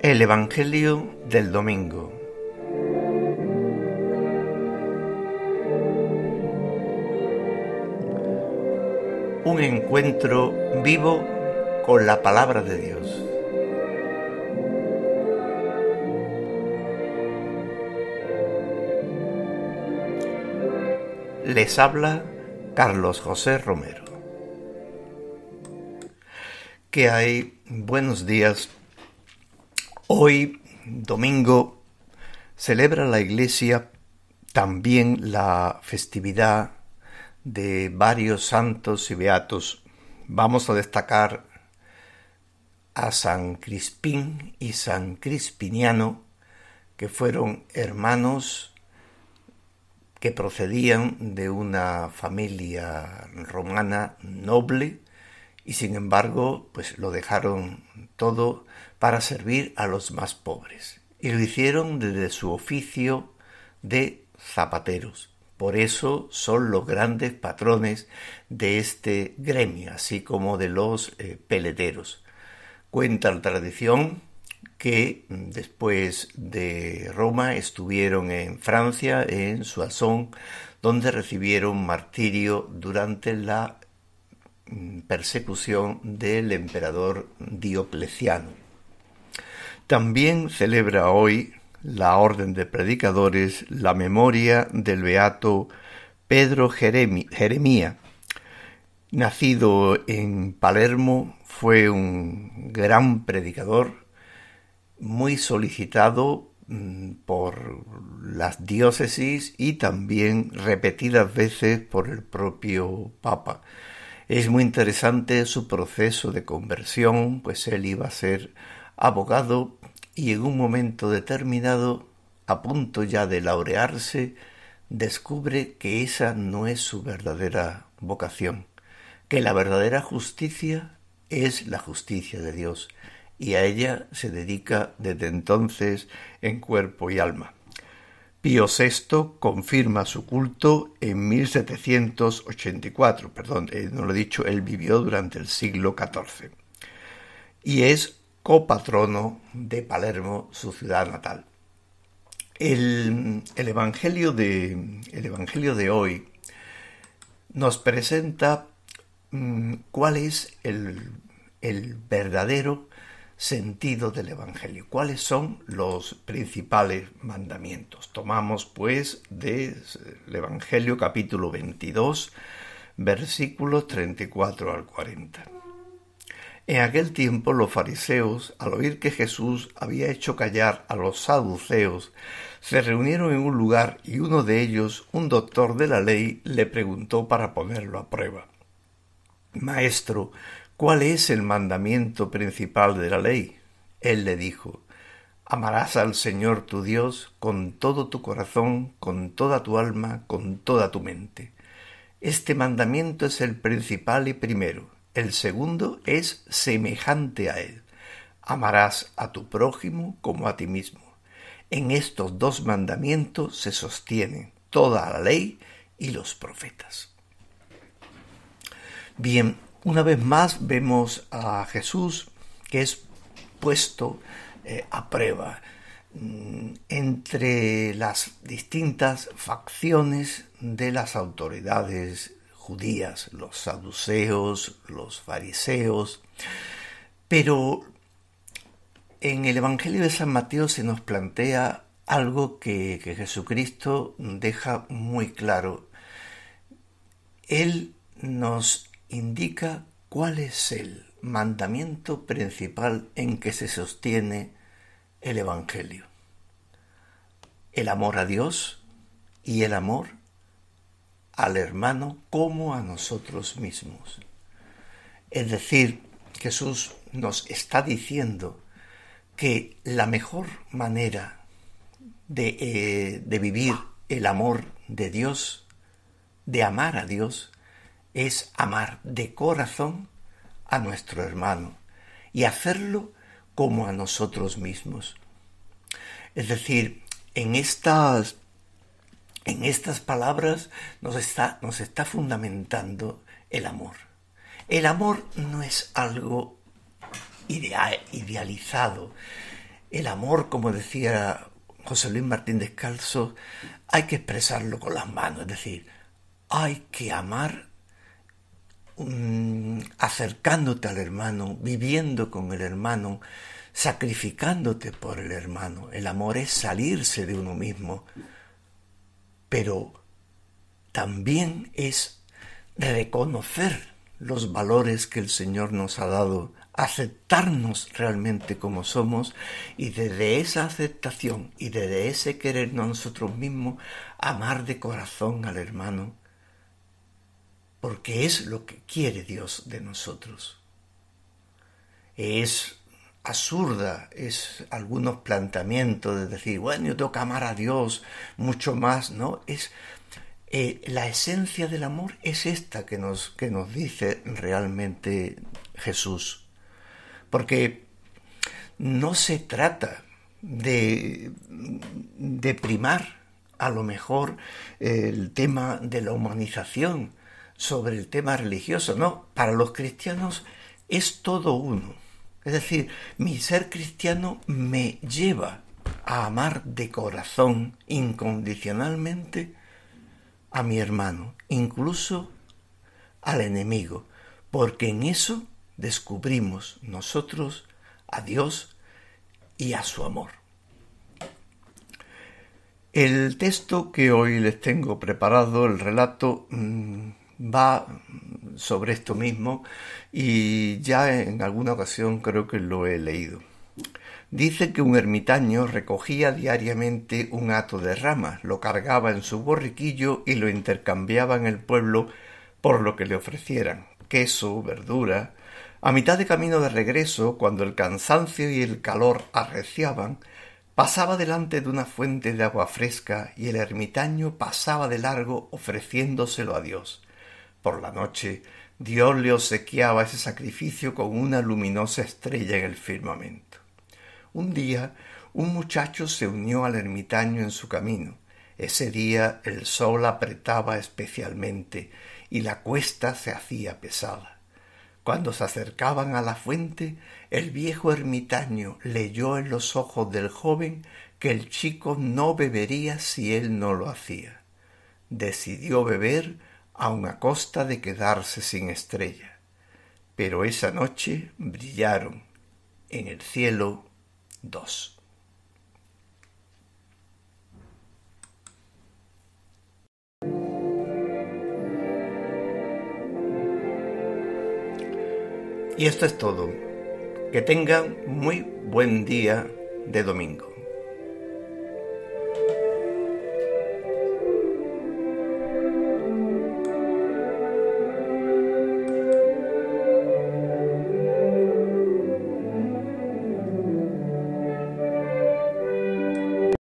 El Evangelio del domingo. Un encuentro vivo con la palabra de Dios. Les habla Carlos José Romero. ¿Qué hay? Buenos días. Hoy, domingo, celebra la Iglesia también la festividad de varios santos y beatos. Vamos a destacar a San Crispín y San Crispiniano, que fueron hermanos que procedían de una familia romana noble y sin embargo pues lo dejaron todo para servir a los más pobres, y lo hicieron desde su oficio de zapateros. Por eso son los grandes patrones de este gremio, así como de los peleteros. Cuenta la tradición que después de Roma estuvieron en Francia, en Soissons, donde recibieron martirio durante la persecución del emperador Diocleciano. También celebra hoy la Orden de Predicadores la memoria del beato Pedro Jeremía. Nacido en Palermo, fue un gran predicador, muy solicitado por las diócesis y también repetidas veces por el propio Papa. Es muy interesante su proceso de conversión, pues él iba a ser abogado y en un momento determinado, a punto ya de laurearse, descubre que esa no es su verdadera vocación, que la verdadera justicia es la justicia de Dios, y a ella se dedica desde entonces en cuerpo y alma. Pío VI confirma su culto en 1784, no lo he dicho, él vivió durante el siglo XIV, y es copatrono de Palermo, su ciudad natal. El Evangelio de hoy nos presenta cuál es el verdadero sentido del Evangelio, cuáles son los principales mandamientos. Tomamos pues del Evangelio capítulo 22, versículos 34 al 40. En aquel tiempo los fariseos, al oír que Jesús había hecho callar a los saduceos, se reunieron en un lugar y uno de ellos, un doctor de la ley, le preguntó para ponerlo a prueba: «Maestro, ¿cuál es el mandamiento principal de la ley?». Él le dijo: «Amarás al Señor tu Dios con todo tu corazón, con toda tu alma, con toda tu mente. Este mandamiento es el principal y primero. El segundo es semejante a él: amarás a tu prójimo como a ti mismo. En estos dos mandamientos se sostienen toda la ley y los profetas». Bien, una vez más vemos a Jesús que es puesto a prueba entre las distintas facciones de las autoridades judías, los saduceos, los fariseos. Pero en el Evangelio de San Mateo se nos plantea algo que Jesucristo deja muy claro. Él nos indica cuál es el mandamiento principal en que se sostiene el Evangelio: el amor a Dios y el amor al hermano como a nosotros mismos. Es decir, Jesús nos está diciendo que la mejor manera de vivir el amor de Dios, de amar a Dios, es amar de corazón a nuestro hermano y hacerlo como a nosotros mismos. Es decir, en estas palabras nos está fundamentando el amor. El amor no es algo idealizado, el amor, como decía José Luis Martín Descalzo, hay que expresarlo con las manos, es decir, hay que amar acercándote al hermano, viviendo con el hermano, sacrificándote por el hermano. El amor es salirse de uno mismo, pero también es reconocer los valores que el Señor nos ha dado, aceptarnos realmente como somos, y desde esa aceptación y desde ese querernos a nosotros mismos, amar de corazón al hermano, porque es lo que quiere Dios de nosotros. Es absurda, es algunos planteamientos de decir, bueno, yo tengo que amar a Dios mucho más, ¿no? Es la esencia del amor es esta que nos dice realmente Jesús. Porque no se trata de primar a lo mejor el tema de la humanización sobre el tema religioso, no, para los cristianos es todo uno. Es decir, mi ser cristiano me lleva a amar de corazón, incondicionalmente, a mi hermano, incluso al enemigo, porque en eso descubrimos nosotros a Dios y a su amor. El texto que hoy les tengo preparado, el relato, va sobre esto mismo y ya en alguna ocasión creo que lo he leído. Dice que un ermitaño recogía diariamente un hato de ramas, lo cargaba en su borriquillo y lo intercambiaba en el pueblo por lo que le ofrecieran, queso, verdura. A mitad de camino de regreso, cuando el cansancio y el calor arreciaban, pasaba delante de una fuente de agua fresca y el ermitaño pasaba de largo ofreciéndoselo a Dios. Por la noche, Dios le obsequiaba ese sacrificio con una luminosa estrella en el firmamento. Un día, un muchacho se unió al ermitaño en su camino. Ese día el sol apretaba especialmente y la cuesta se hacía pesada. Cuando se acercaban a la fuente, el viejo ermitaño leyó en los ojos del joven que el chico no bebería si él no lo hacía. Decidió beber aun a costa de quedarse sin estrella. Pero esa noche brillaron en el cielo dos. Y esto es todo. Que tengan muy buen día de domingo.